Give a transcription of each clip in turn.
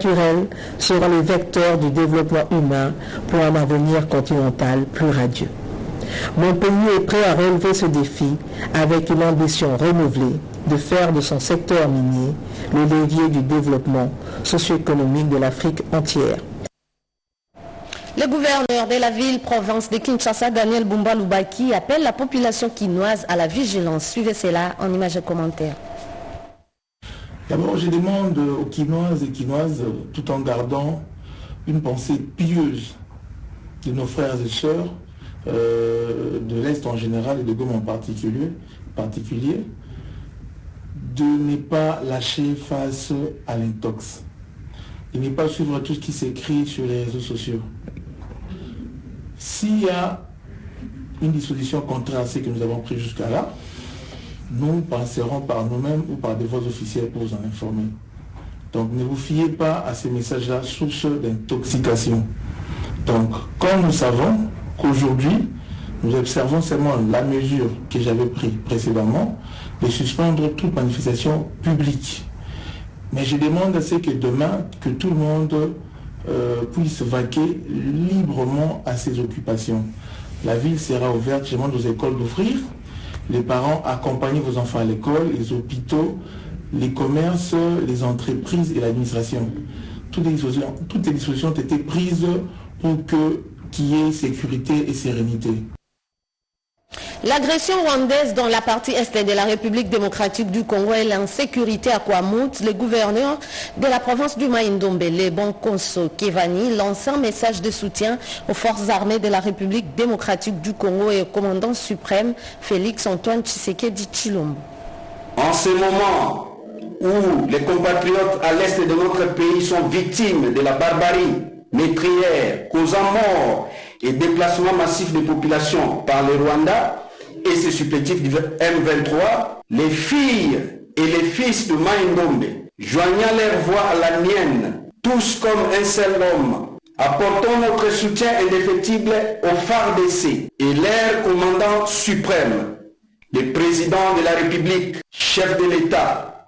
naturels sera le vecteur du développement humain pour un avenir continental plus radieux. Mon pays est prêt à relever ce défi avec une ambition renouvelée de faire de son secteur minier le levier du développement socio-économique de l'Afrique entière. Le gouverneur de la ville-province de Kinshasa, Daniel Bumba Lubaki, appelle la population quinoise à la vigilance. Suivez cela en images et commentaires. D'abord, je demande aux Quinoises et Quinoises, tout en gardant une pensée pieuse de nos frères et sœurs de l'Est en général et de Goma en particulier, de ne pas lâcher face à l'intox, de ne pas suivre tout ce qui s'écrit sur les réseaux sociaux. S'il y a une disposition contraire à ce que nous avons pris jusqu'à là, nous passerons par nous-mêmes ou par des voies officielles pour vous en informer. Donc ne vous fiez pas à ces messages-là source d'intoxication. Donc comme nous savons qu'aujourd'hui, nous observons seulement la mesure que j'avais prise précédemment de suspendre toute manifestation publique. Mais je demande à ce que demain, que tout le monde puisse vaquer librement à ses occupations. La ville sera ouverte, je demande aux écoles d'ouvrir. Les parents, accompagnez vos enfants à l'école, les hôpitaux, les commerces, les entreprises et l'administration. Toutes les dispositions ont été prises pour qu'il y ait sécurité et sérénité. L'agression rwandaise dans la partie est de la République démocratique du Congo et l'insécurité à Kwamut, le gouverneur de la province du Mai-Ndombe, Bonkonso Kevani, lance un message de soutien aux forces armées de la République démocratique du Congo et au commandant suprême Félix Antoine Tshisekedi Tshilombo. En ce moment où les compatriotes à l'est de notre pays sont victimes de la barbarie meurtrière causant mort et déplacement massif de populations par le Rwanda et ses supplétifs du M23, les filles et les fils de Mai-Ndombe, joignant leur voix à la mienne, tous comme un seul homme, apportons notre soutien indéfectible aux FARDC et leur commandant suprême, le président de la République, chef de l'État,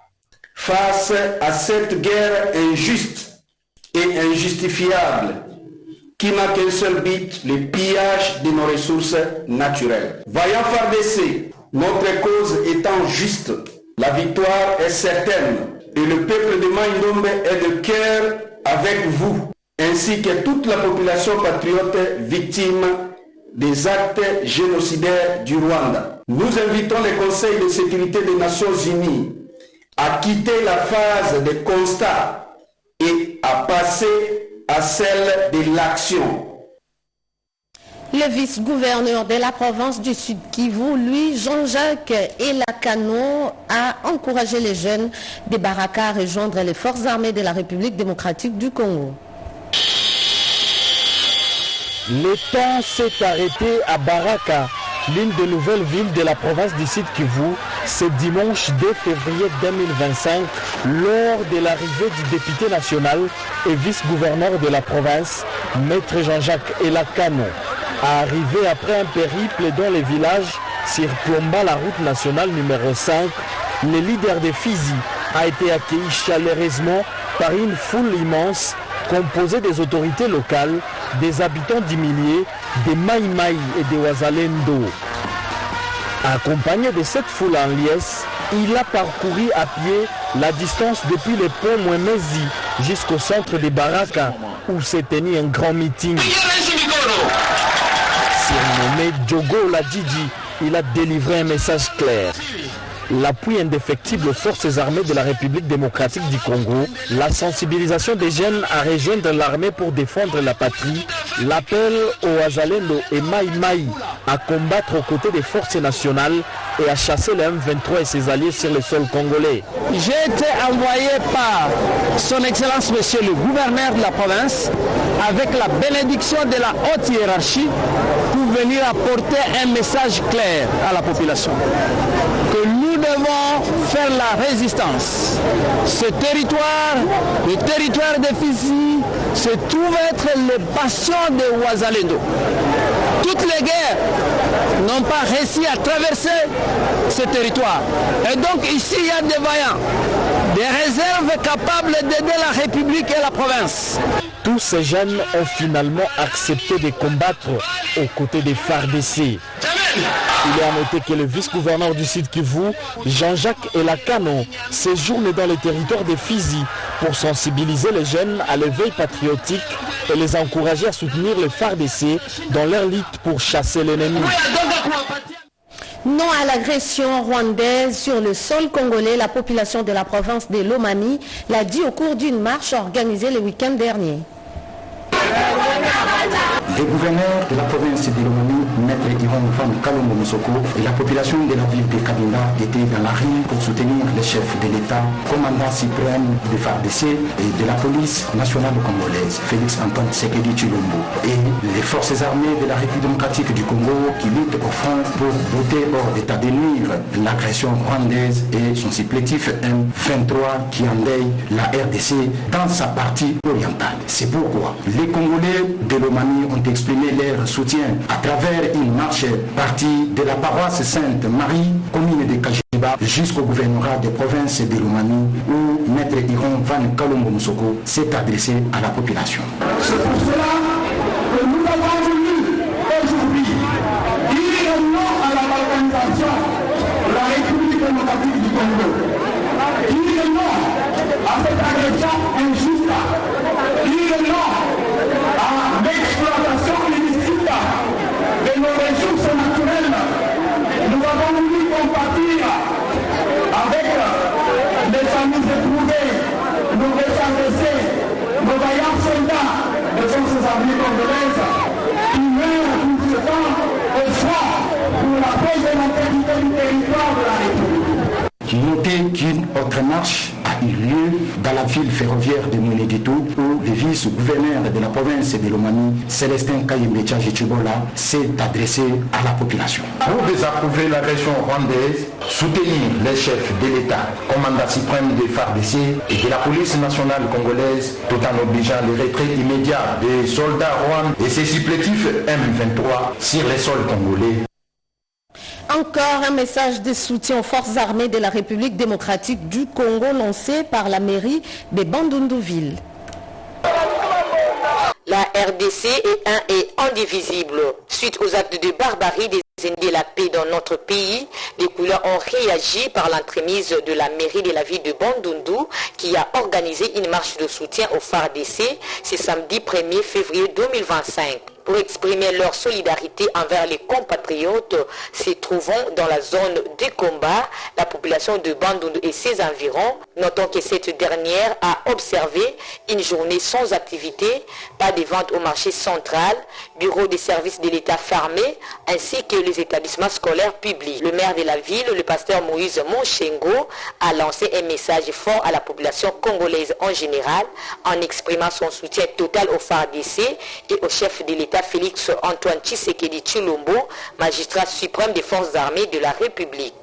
face à cette guerre injuste et injustifiable qui n'a qu'un seul but, le pillage de nos ressources naturelles. Vaillant FARDC, notre cause étant juste, la victoire est certaine et le peuple de Mai-Ndombe est de cœur avec vous, ainsi que toute la population patriote victime des actes génocidaires du Rwanda. Nous invitons le Conseil de sécurité des Nations Unies à quitter la phase de constat et à passer à celle de l'action. Le vice-gouverneur de la province du Sud Kivu, lui, Jean-Jacques Elakano, a encouragé les jeunes des Baraka à rejoindre les forces armées de la République démocratique du Congo. Le temps s'est arrêté à Baraka, l'une des nouvelles villes de la province du Sud Kivu, ce dimanche 2 février 2025, lors de l'arrivée du député national et vice-gouverneur de la province, Maître Jean-Jacques Elakano. Arrivé après un périple dans les villages circlombant la route nationale numéro 5, le leader de Fizi a été accueilli chaleureusement par une foule immense composée des autorités locales, des habitants du millier, des Maïmaï et des Wazalendo. Accompagné de cette foule en liesse, il a parcouru à pied la distance depuis le pont Mwemezi jusqu'au centre de Baraka où s'est tenu un grand meeting. Surnommé Djogo Ladjidji, il a délivré un message clair. L'appui indéfectible aux forces armées de la République démocratique du Congo, la sensibilisation des jeunes à rejoindre l'armée pour défendre la patrie, l'appel aux Wazalendo et Maïmaï à combattre aux côtés des forces nationales et à chasser le M23 et ses alliés sur le sol congolais. J'ai été envoyé par son Excellence Monsieur le gouverneur de la province avec la bénédiction de la haute hiérarchie pour venir apporter un message clair à la population. Que nous devons faire la résistance. Ce territoire, le territoire de Fizi, se trouve être le bastion de Wazalendo. Toutes les guerres n'ont pas réussi à traverser ce territoire. Et donc ici, il y a des vaillants, des réserves capables d'aider la République et la province. Tous ces jeunes ont finalement accepté de combattre aux côtés des FARDC. Il est à noter que le vice-gouverneur du Sud Kivu, Jean-Jacques Elakano, séjourne dans le territoire de Fizi pour sensibiliser les jeunes à l'éveil patriotique et les encourager à soutenir les FARDC dans leur lutte pour chasser l'ennemi. Non à l'agression rwandaise sur le sol congolais, la population de la province de Lomami l'a dit au cours d'une marche organisée le week-end dernier. Le gouverneur de la province de Lomami, Maître Ivan Van Kalombo Moussoko, et la population de la ville de Kabinda étaient dans la rue pour soutenir le chef de l'État, commandant suprême de FARDC et de la police nationale congolaise, Félix Antoine Tshisekedi Tshilombo, et les forces armées de la République démocratique du Congo qui luttent au front pour voter hors d'état de nuire l'agression rwandaise et son supplétif M23 qui endeuille la RDC dans sa partie orientale. C'est pourquoi les Congolais de Lomami ont exprimé leur soutien à travers une marche partie de la paroisse Sainte-Marie, commune de Kajiba, jusqu'au gouvernorat des provinces de Lomami, où Maître Iron Van Kalombo Moussoko s'est adressé à la population. C'est pour cela que nous avons voulu aujourd'hui dire non à la balkanisation de la République démocratique du Congo. Dire non à cette agression injuste. Dire non à l'exploitation illicite de nos ressources naturelles. Nous avons voulu compatir avec les familles éprouvées, nos récents, nos vaillants soldats des forces armées congolaises qui meurent tout ce temps au front pour la paix et l'intégrité du territoire de la République. Notez qu'une autre marche a eu lieu dans la ville ferroviaire de Mweneditou où le vice-gouverneur de la province de Lomami, Célestin Kayembe Tchajichibola, s'est adressé à la population. Pour désapprouver l'agression rwandaise, soutenir les chefs de l'État, commandant suprême des FARDC et de la police nationale congolaise, tout en obligeant le retrait immédiat des soldats rwandais et ses supplétifs M23 sur les sols congolais. Encore un message de soutien aux forces armées de la République démocratique du Congo lancé par la mairie de Bandundu-Ville. La RDC est un et indivisible. Suite aux actes de barbarie des ennemis de la paix dans notre pays, les couleurs ont réagi par l'entremise de la mairie de la ville de Bandundu qui a organisé une marche de soutien aux FARDC ce samedi 1er février 2025. Pour exprimer leur solidarité envers les compatriotes se trouvant dans la zone de combat, la population de Bandundu et ses environs, notons que cette dernière a observé une journée sans activité, pas de vente au marché central, bureau des services de l'État fermés, ainsi que les établissements scolaires publics. Le maire de la ville, le pasteur Moïse Monchengo, a lancé un message fort à la population congolaise en général, en exprimant son soutien total aux FARDC et au chef de l'État Félix Antoine Tshisekedi Tshilombo, magistrat suprême des forces armées de la République.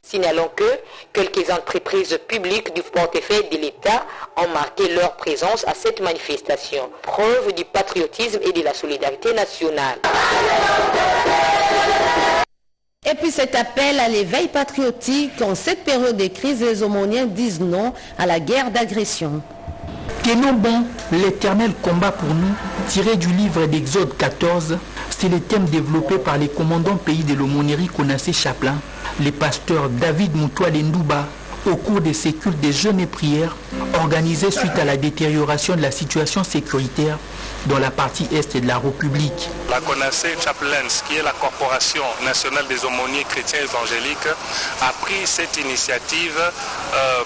Signalons que quelques entreprises publiques du portefeuille de l'État ont marqué leur présence à cette manifestation, preuve du patriotisme et de la solidarité nationale. Et puis cet appel à l'éveil patriotique, en cette période de crise, les aumôniens disent non à la guerre d'agression. Tenons bon l'éternel combat pour nous, tiré du livre d'Exode 14, c'est le thème développé par les commandants pays de l'aumônerie Konassé Chaplin, les pasteurs David Moutoua Ndouba, au cours de ces cultes des jeûnes et prières organisés suite à la détérioration de la situation sécuritaire dans la partie est de la République. La Konassé Chaplains, qui est la Corporation nationale des aumôniers chrétiens évangéliques, a pris cette initiative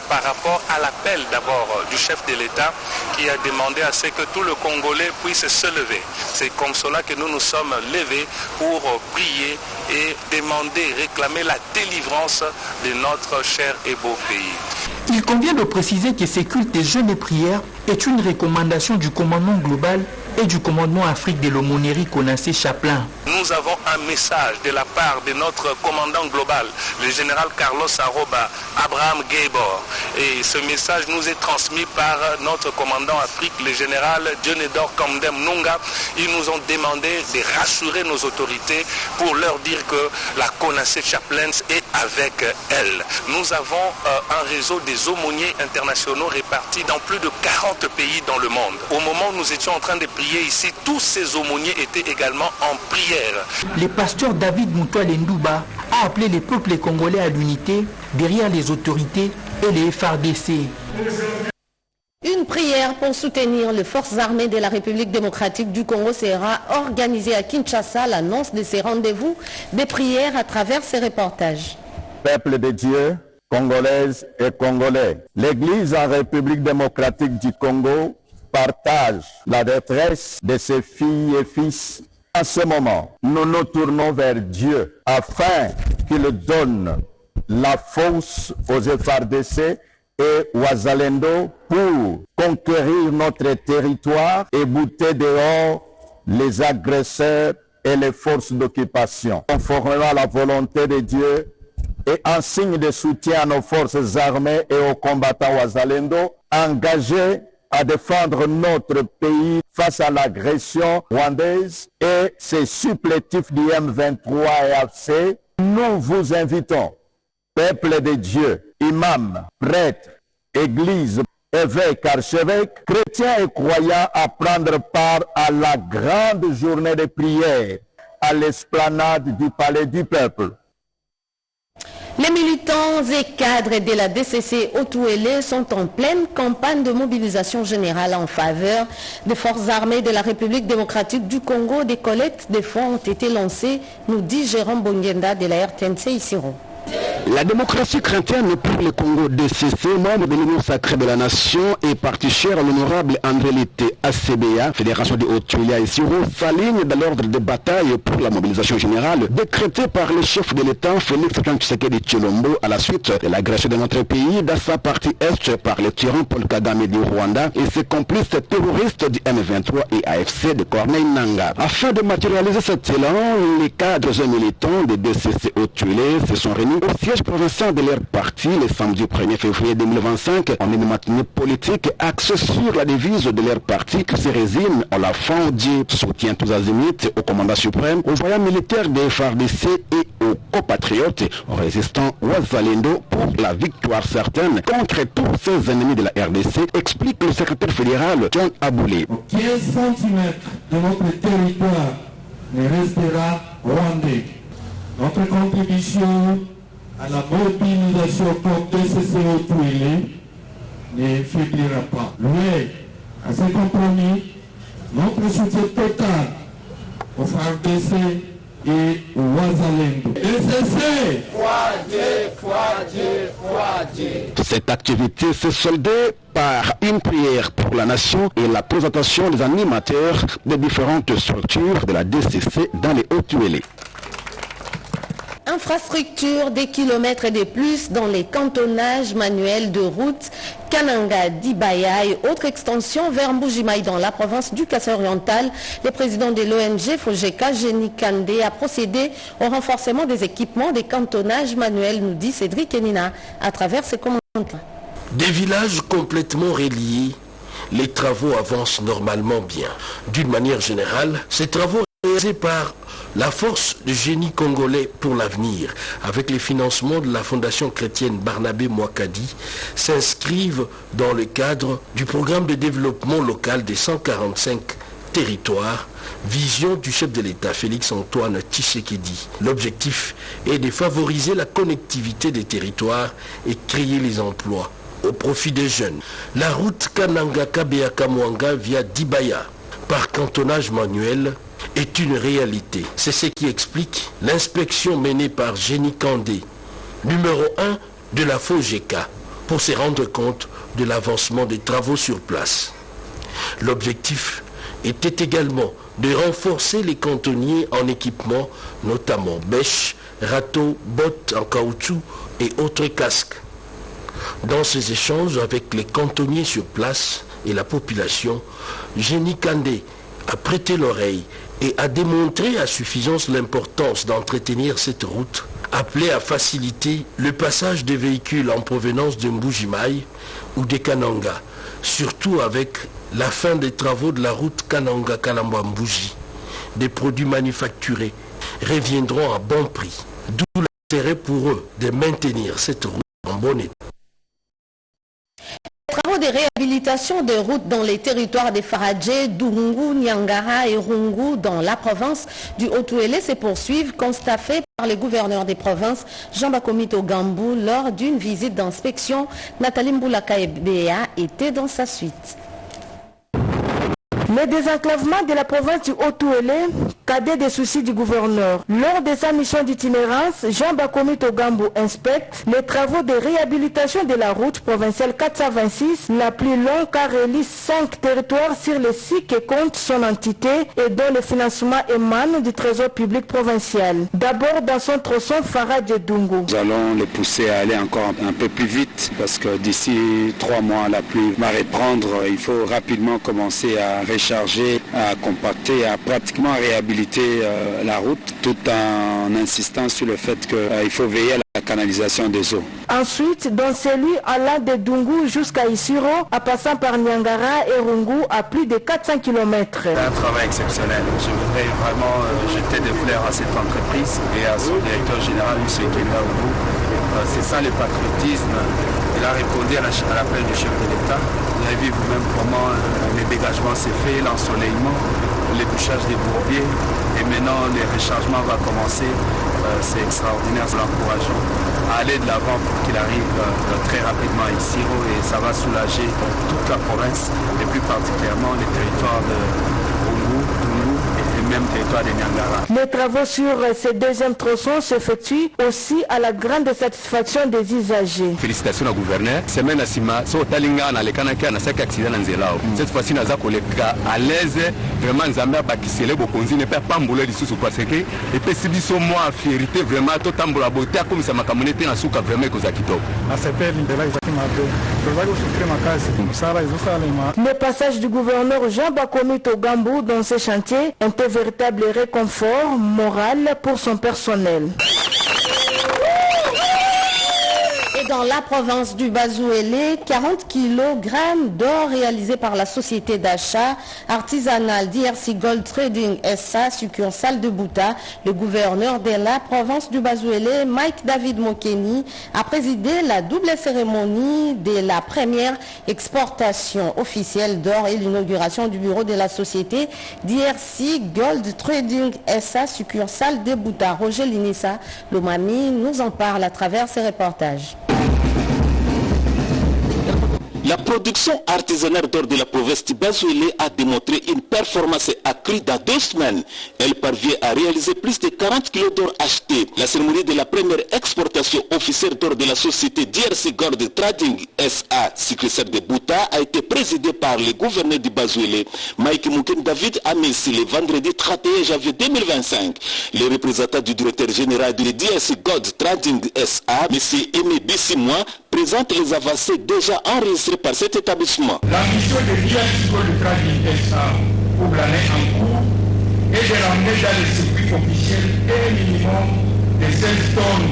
par rapport à l'appel d'abord du chef de l'État qui a demandé à ce que tout le Congolais puisse se lever. C'est comme cela que nous nous sommes levés pour prier et demander, réclamer la délivrance de notre cher et beau pays. Il convient de préciser que ces cultes de jeûne et prière est une recommandation du commandement global et du commandement Afrique de l'aumônerie Konassé Chaplin. Nous avons un message de la part de notre commandant global, le général Carlos Aroba Abraham Gaybor. Et ce message nous est transmis par notre commandant Afrique, le général Dionedor Kamdem Nunga. Ils nous ont demandé de rassurer nos autorités pour leur dire que la Konassé Chaplin est avec elle. Nous avons un réseau des aumôniers internationaux répartis dans plus de 40 pays dans le monde. Au moment où nous étions en train de prier ici, tous ces aumôniers étaient également en prière. Le pasteur David Moutoual Ndouba a appelé les peuples congolais à l'unité derrière les autorités et les FARDC. Une prière pour soutenir les forces armées de la République démocratique du Congo sera organisée à Kinshasa. L'annonce de ces rendez-vous des prières à travers ces reportages. Peuple de Dieu, Congolaises et Congolais, l'Église en République démocratique du Congo partage la détresse de ses filles et fils. En ce moment, nous nous tournons vers Dieu afin qu'il donne la force aux FARDC et Ouazalendo pour conquérir notre territoire et bouter dehors les agresseurs et les forces d'occupation. Conformément à la volonté de Dieu et en signe de soutien à nos forces armées et aux combattants Ouazalendo engagés à défendre notre pays face à l'agression rwandaise et ses supplétifs du M23 et AFC, nous vous invitons, peuple de Dieu, imams, prêtres, églises, évêques, archevêques, chrétiens et croyants à prendre part à la grande journée de prière à l'esplanade du Palais du Peuple. Les militants et cadres de la DCC Otouélé sont en pleine campagne de mobilisation générale en faveur des forces armées de la République démocratique du Congo. Des collectes de fonds ont été lancées, nous dit Jérôme Bongenda de la RTNC Isiro. La démocratie chrétienne pour le Congo DCC, membre de l'Union sacrée de la nation et parti cher à l'honorable André Lété ACBA, Fédération de Haute-Tuileries à Isiro, s'aligne dans l'ordre de bataille pour la mobilisation générale décrétée par le chef de l'État Félix Antoine Tshisekedi Tshilombo à la suite de l'agression de notre pays dans sa partie est par le tyran Paul Kagame du Rwanda et ses complices terroristes du M23 et AFC de Corneille Nangaa. Afin de matérialiser cet élan, les cadres et militants de DCC Haute-Tuileries se sont réunis au siège provincial de leur parti le samedi 1er février 2025 en une matinée politique axée sur la devise de leur parti qui se résigne à la fin du soutien tous azimuts au commandant suprême, aux voyants militaires des FARDC et aux compatriotes aux résistants Ouazalendo pour la victoire certaine contre tous ces ennemis de la RDC, explique le secrétaire fédéral John Aboulé. 15 cm de notre territoire ne restera rwandais. Notre contribution à la mobilisation pour DCC Otouélé ne faiblira pas. Loué à ce compromis, notre soutien total aux FARDC et aux Ouazalendo. DCC! Cette activité s'est soldée par une prière pour la nation et la présentation des animateurs des différentes structures de la DCC dans les Hautes-Tuileries. Infrastructure des kilomètres et des plus dans les cantonnages manuels de route Kananga, Dibaya et autres extensions vers Mbujimaï dans la province du Kassai-Oriental. Le président de l'ONG Fojeka, Jenny Kandé, a procédé au renforcement des équipements des cantonnages manuels, nous dit Cédric Enina à travers ses commentaires. Des villages complètement reliés, les travaux avancent normalement bien. D'une manière générale, ces travaux réalisés par la force du génie congolais pour l'avenir, avec les financements de la Fondation chrétienne Barnabé Mouakadi, s'inscrivent dans le cadre du programme de développement local des 145 territoires, vision du chef de l'État Félix Antoine Tshisekedi. L'objectif est de favoriser la connectivité des territoires et créer les emplois au profit des jeunes. La route Kananga-Kabeaka-Mwanga via Dibaya, par cantonnage manuel, est une réalité. C'est ce qui explique l'inspection menée par Jenny Kandé, numéro 1 de la FOGECA, pour se rendre compte de l'avancement des travaux sur place. L'objectif était également de renforcer les cantonniers en équipement, notamment bêches, râteaux, bottes en caoutchouc et autres casques. Dans ses échanges avec les cantonniers sur place et la population, Génie Kandé a prêté l'oreille et a démontré à suffisance l'importance d'entretenir cette route, appelée à faciliter le passage des véhicules en provenance de Mbujimaï ou de Kananga, surtout avec la fin des travaux de la route Kananga-Kalamba-Mbuji. Des produits manufacturés reviendront à bon prix, d'où l'intérêt pour eux de maintenir cette route en bon état. Les travaux de réhabilitation des routes dans les territoires de Faradje, Dungu, Nyangara et Rungu dans la province du Haut-Ouélé se poursuivent, constat fait par le gouverneur des provinces Jean Bakomito Gambou lors d'une visite d'inspection. Nathalie Mboulaka Ebea était dans sa suite. Le désenclavement de la province du Haut-Ouélé, cadet des soucis du gouverneur. Lors de sa mission d'itinérance, Jean Bakomito Gambou inspecte les travaux de réhabilitation de la route provinciale 426, la plus longue car relie 5 territoires sur les 6 que compte son entité et dont le financement émane du trésor public provincial. D'abord dans son tronçon Faradje Dungu. Nous allons les pousser à aller encore un peu plus vite parce que d'ici 3 mois la pluie va reprendre. Il faut rapidement commencer à recharger, à compacter, à pratiquement réhabiliter la route tout en insistant sur le fait qu'il faut veiller à la canalisation des eaux. Ensuite, dans celui allant de Dungu jusqu'à Isiro, en passant par Nyangara et Rungu à plus de 400 km. C'est un travail exceptionnel. Je voudrais vraiment jeter des fleurs à cette entreprise et à son directeur général, M. Kenda Oumou. C'est ça le patriotisme. Il a répondu à l'appel du chef de l'État. Vous avez vu vous-même comment le dégagement s'est fait, l'ensoleillement, le bouchage des bourbiers. Et maintenant, le rechargement va commencer. C'est extraordinaire, c'est l'encourageant à aller de l'avant pour qu'il arrive très rapidement à Isiro et ça va soulager toute la province et plus particulièrement les territoires de Rungu, Dungu et même territoire de Nyangara. Les travaux sur ce deuxième tronçon s'effectuent aussi à la grande satisfaction des usagers. Félicitations au gouverneur. Semaine à Sima, so talinga na lekana kia na saki accident na nzelao. Cette fois-ci naza koleka à l'aise vraiment nzambe bakisele bokonzi ne perd pas mbolo lisusu parce que et pe sibiso moi fierté vraiment to tambola beauté comme ça makamonete na suka vraiment ko zakito. Na sepel ndela izaki mabe. Bavali usufire makazi. Sara izosalema. Le passage du gouverneur Jean Bakomito Gambou dans ce chantier est un véritable réconfort moral pour son personnel. Et dans la province du Bas-Ouélé, 40 kg d'or réalisés par la société d'achat artisanale DRC Gold Trading SA, succursale de Bouta. Le gouverneur de la province du Bas-Ouélé, Mike David Mokeni, a présidé la double cérémonie de la première exportation officielle d'or et l'inauguration du bureau de la société DRC Gold Trading SA, succursale de Bouta. Roger Linissa Lomami nous en parle à travers ses reportages. La production artisanale d'or de la province du Bas-Ouélé a démontré une performance accrue dans 2 semaines. Elle parvient à réaliser plus de 40 kg d'or achetés. La cérémonie de la première exportation officielle d'or de la société DRC Gold Trading SA, succursale de Bouta, a été présidée par le gouverneur du Bas-Ouélé, Mike Mouken David Amissi, le vendredi 31 janvier 2025. Le représentant du directeur général de DRC Gold Trading SA, M. Aimé Bissimois, présente les avancées déjà enregistrées par cet établissement. La mission de DRC Gold Trading SA pour l'année en cours est de ramener dans le circuit officiel un minimum de 16 tonnes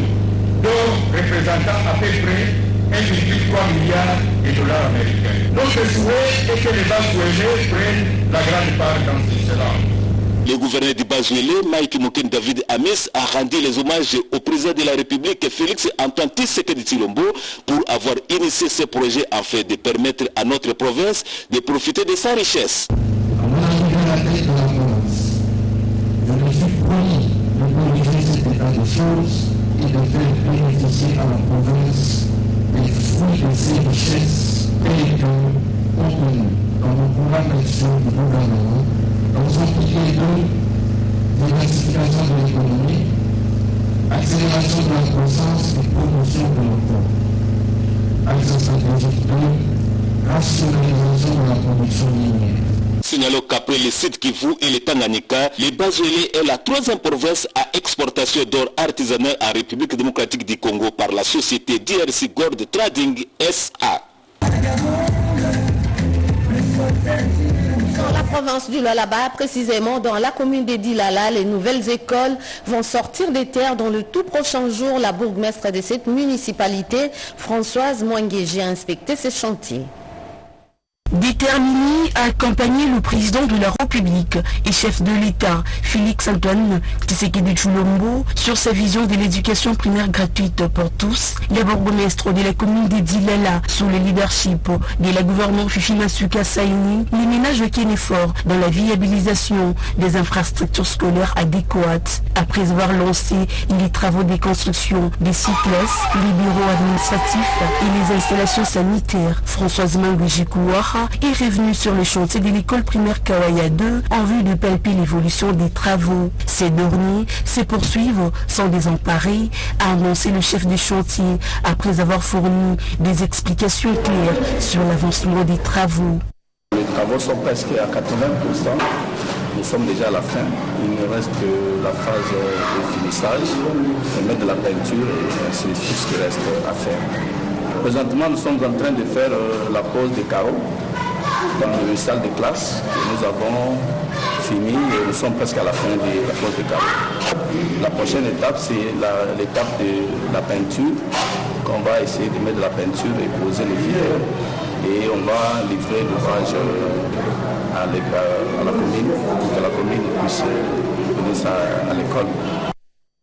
d'or représentant à peu près 1,3 milliard de dollars américains. Notre souhait est que les Bas-Ouélés prennent la grande part dans cela. Le gouverneur du Bas-Ouélé, Mike Mouken David Amis, a rendu les hommages au président de la République, Félix Antoine Tshisekedi Tshilombo, pour avoir initié ce projet afin de permettre à notre province de profiter de sa richesse. À mon arrivée à la tête de la province, je me suis promis de corriger cet état de choses et de faire bénéficier à la province des fruits de ces richesses telles que contenues dans le programme d'action du gouvernement. Dans son pilier 2, diversification de l'économie, accélération de la croissance et promotion de l'emploi. Axe stratégique 2, rationalisation de la production minière. Signalons qu'après le Sud Kivu et le Tanganyika, le Bazoélé est la troisième province à exportation d'or artisanal en République démocratique du Congo par la société DRC Gold Trading SA. Dans la province du Lualaba, précisément dans la commune de Dilala, les nouvelles écoles vont sortir des terres dans le tout prochain jour. La bourgmestre de cette municipalité, Françoise Mouangéji, a inspecté ces chantiers. Déterminé à accompagner le président de la République et chef de l'État, Félix-Antoine Tshisekedi Tshilombo, sur sa vision de l'éducation primaire gratuite pour tous, le bourgmestre de la commune de Dilala, sous le leadership de la gouverneure Fifi Masuka Saini, les ménages tiennent effort dans la viabilisation des infrastructures scolaires adéquates. Après avoir lancé les travaux de construction des sites classes, les bureaux administratifs et les installations sanitaires, Françoise Mouangéji est revenu sur le chantier de l'école primaire Kawaya 2 en vue de palper l'évolution des travaux. Ces derniers se poursuivent sans désemparer, a annoncé le chef du chantier après avoir fourni des explications claires sur l'avancement des travaux. Les travaux sont presque à 80%. Nous sommes déjà à la fin. Il nous reste que la phase de finissage, de mettre de la peinture et c'est tout ce qui reste à faire. Présentement, nous sommes en train de faire la pose des carreaux dans les salles de classe que nous avons fini et nous sommes presque à la fin de la pose des carreaux. La prochaine étape, c'est l'étape de la peinture, qu'on va essayer de mettre de la peinture et poser les fils. Et on va livrer l'ouvrage à la commune pour que la commune puisse venir à l'école.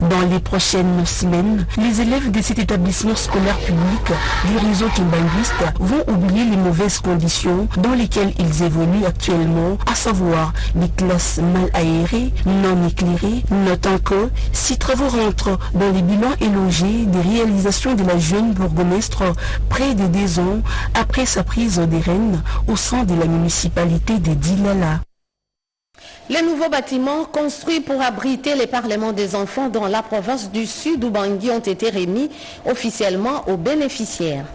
Dans les prochaines semaines, les élèves de cet établissement scolaire public du réseau kimbanguiste vont oublier les mauvaises conditions dans lesquelles ils évoluent actuellement, à savoir des classes mal aérées, non éclairées, notant que ces travaux rentrent dans les bilans élogés des réalisations de la jeune bourgmestre près de 2 ans après sa prise des rênes au sein de la municipalité de Dilala. Les nouveaux bâtiments construits pour abriter les parlements des enfants dans la province du Sud Ubangui ont été remis officiellement aux bénéficiaires.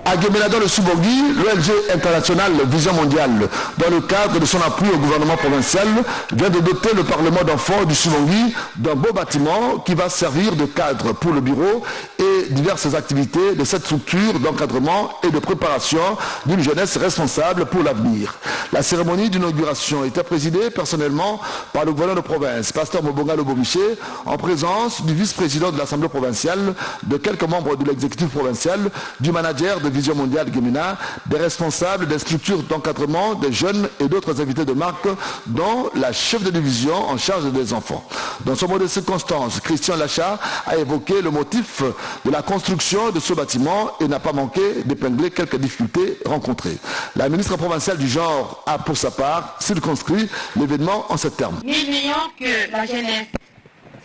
À Guémena dans le Sous-Bangui, l'ONG internationale Vision Mondiale, dans le cadre de son appui au gouvernement provincial, vient de doter le Parlement d'enfants du Sous-Bangui d'un beau bâtiment qui va servir de cadre pour le bureau et diverses activités de cette structure d'encadrement et de préparation d'une jeunesse responsable pour l'avenir. La cérémonie d'inauguration était présidée personnellement par le gouverneur de province, Pasteur Mobonga Lobomiché, en présence du vice-président de l'Assemblée provinciale, de quelques membres de l'exécutif provincial, du manager de Vision Mondiale Guémena, des responsables des structures d'encadrement des jeunes et d'autres invités de marque, dont la chef de division en charge des enfants. Dans ce mot de circonstance, Christian Lacha a évoqué le motif de la construction de ce bâtiment et n'a pas manqué d'épingler quelques difficultés rencontrées. La ministre provinciale du genre a pour sa part circonscrit l'événement en ces termes. N'oublions que la jeunesse,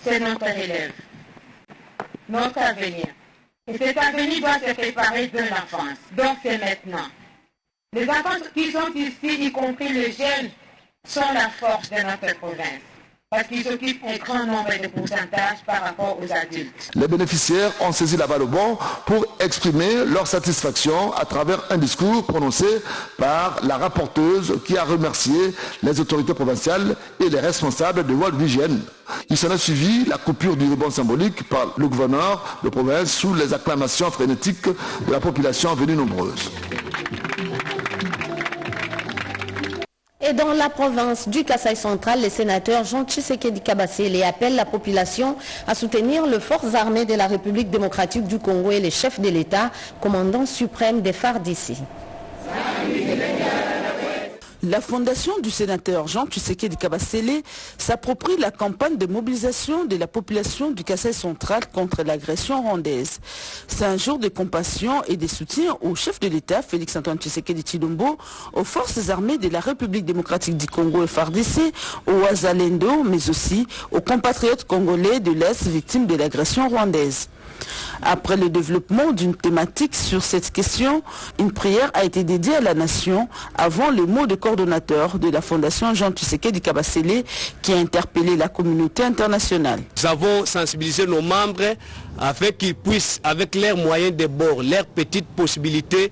c'est notre relève, notre avenir. Et cet avenir doit se préparer de l'enfance. Donc c'est maintenant. Les enfants qui sont ici, y compris les jeunes, sont la force de notre province. Parce qu'ils occupent un grand nombre de pourcentages par rapport aux adultes. Les bénéficiaires ont saisi la balle au bon pour exprimer leur satisfaction à travers un discours prononcé par la rapporteuse qui a remercié les autorités provinciales et les responsables de World Vision. Il s'en a suivi la coupure du ruban symbolique par le gouverneur de province sous les acclamations frénétiques de la population venue nombreuse. Et dans la province du Kasaï central, le sénateur Jean Tshisekedi Kabasele appelle la population à soutenir les forces armées de la République démocratique du Congo et les chefs de l'État, commandant suprême des FARDC. La fondation du sénateur Jean Tshisekedi Kabasele s'approprie la campagne de mobilisation de la population du Kasaï central contre l'agression rwandaise. C'est un jour de compassion et de soutien au chef de l'État, Félix-Antoine Tshisekedi Tshilombo, aux forces armées de la République démocratique du Congo et FARDC, aux Wazalendo, mais aussi aux compatriotes congolais de l'Est victimes de l'agression rwandaise. Après le développement d'une thématique sur cette question, une prière a été dédiée à la nation avant le mot de coordonnateur de la fondation Jean Tshisekedi Kabasele qui a interpellé la communauté internationale. Nous avons sensibilisé nos membres afin qu'ils puissent, avec leurs moyens de bord, leurs petites possibilités,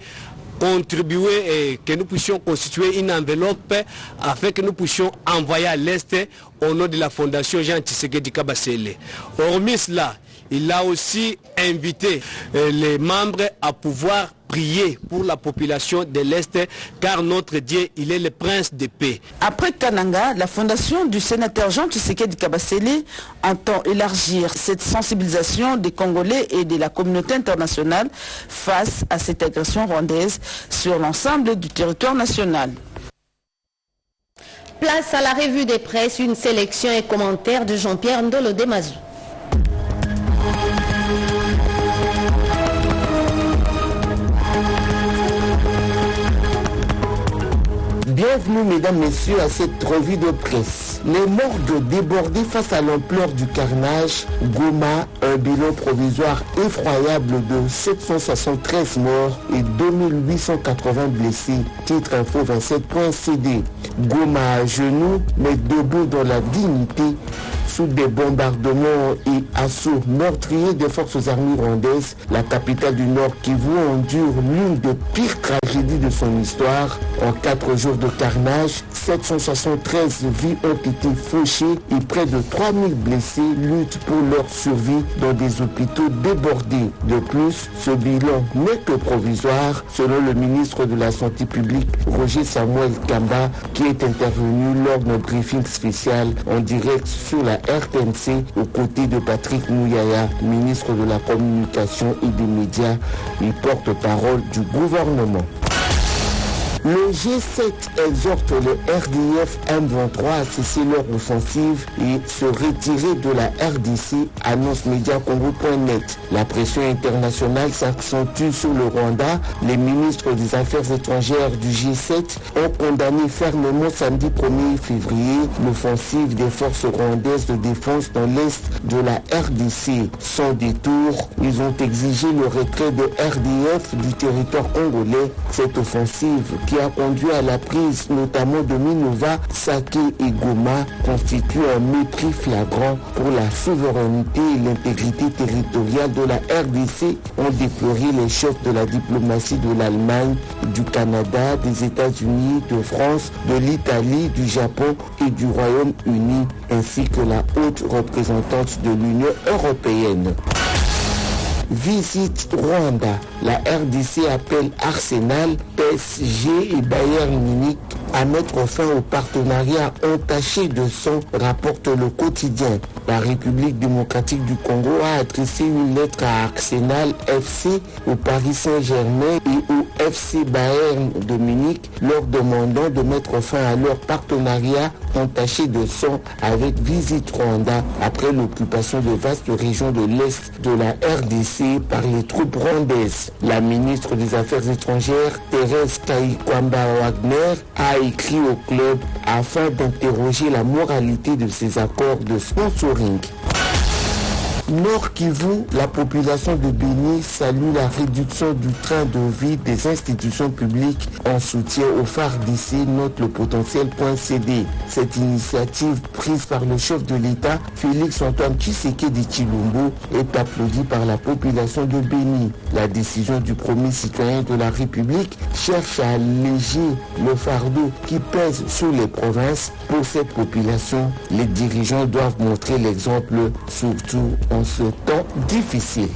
contribuer et que nous puissions constituer une enveloppe afin que nous puissions envoyer à l'Est au nom de la Fondation Jean Tshisekedi Kabasele. Hormis cela, il a aussi invité les membres à pouvoir prier pour la population de l'Est, car notre Dieu, il est le prince de paix. Après Kananga, la fondation du sénateur Jean Tshisekedi Kabasele entend élargir cette sensibilisation des Congolais et de la communauté internationale face à cette agression rwandaise sur l'ensemble du territoire national. Place à la revue des presses, une sélection et commentaires de Jean-Pierre Ndolo Demazou. Bienvenue mesdames, messieurs à cette revue de presse. Les morgues débordées face à l'ampleur du carnage. Goma, un bilan provisoire effroyable de 773 morts et 2880 blessés. Titre info 27.cd. Goma à genoux, mais debout dans la dignité, sous des bombardements et assauts meurtriers des forces armées rwandaises, la capitale du Nord Kivu endure l'une des pires tragédies de son histoire. En 4 jours de carnage, 773 vies ont été fauchées et près de 3000 blessés luttent pour leur survie dans des hôpitaux débordés. De plus, ce bilan n'est que provisoire, selon le ministre de la Santé publique, Roger Samuel Kamba, qui est intervenu lors d'un briefing spécial en direct sur la RTNC aux côtés de Patrick Mouyaya, ministre de la Communication et des Médias et porte-parole du gouvernement. Le G7 exhorte le RDF M23 à cesser leur offensive et se retirer de la RDC, annonce Mediacongo.net. La pression internationale s'accentue sur le Rwanda. Les ministres des Affaires étrangères du G7 ont condamné fermement samedi 1er février l'offensive des forces rwandaises de défense dans l'est de la RDC. Sans détour, ils ont exigé le retrait de RDF du territoire congolais. Cette offensive qui a conduit à la prise notamment de Minova, Sake et Goma constitue un mépris flagrant pour la souveraineté et l'intégrité territoriale de la RDC, ont déploré les chefs de la diplomatie de l'Allemagne, du Canada, des États-Unis, de France, de l'Italie, du Japon et du Royaume-Uni, ainsi que la haute représentante de l'Union européenne. Visite Rwanda. La RDC appelle Arsenal, PSG et Bayern Munich à mettre fin au partenariat entaché de sang, rapporte le quotidien. La République démocratique du Congo a adressé une lettre à Arsenal FC, au Paris Saint-Germain et au FC Bayern de Munich, leur demandant de mettre fin à leur partenariat entaché de sang avec Visite Rwanda après l'occupation de vastes régions de l'Est de la RDC par les troupes rwandaises. La ministre des Affaires étrangères, Thérèse Kayikwamba-Wagner, a écrit au club afin d'interroger la moralité de ces accords de sponsoring. Nord Kivu, la population de Béni salue la réduction du train de vie des institutions publiques en soutien aux FARDC, note le potentiel.cd. Cette initiative prise par le chef de l'État, Félix Antoine Tshisekedi Tshilombo, est applaudie par la population de Béni. La décision du premier citoyen de la République cherche à alléger le fardeau qui pèse sur les provinces. Pour cette population, les dirigeants doivent montrer l'exemple, surtout en ce temps difficile.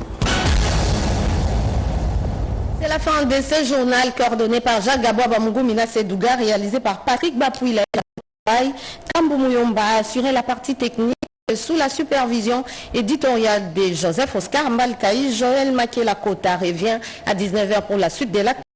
C'est la fin de ce journal coordonné par Jacques Gaboua Bamugumina Sedouga, réalisé par Patrick Bapouila. Kambou Mouyomba a assuré la partie technique sous la supervision éditoriale de Joseph Oscar Mbalkaï. Joël Makela Kota revient à 19h pour la suite de l'acte.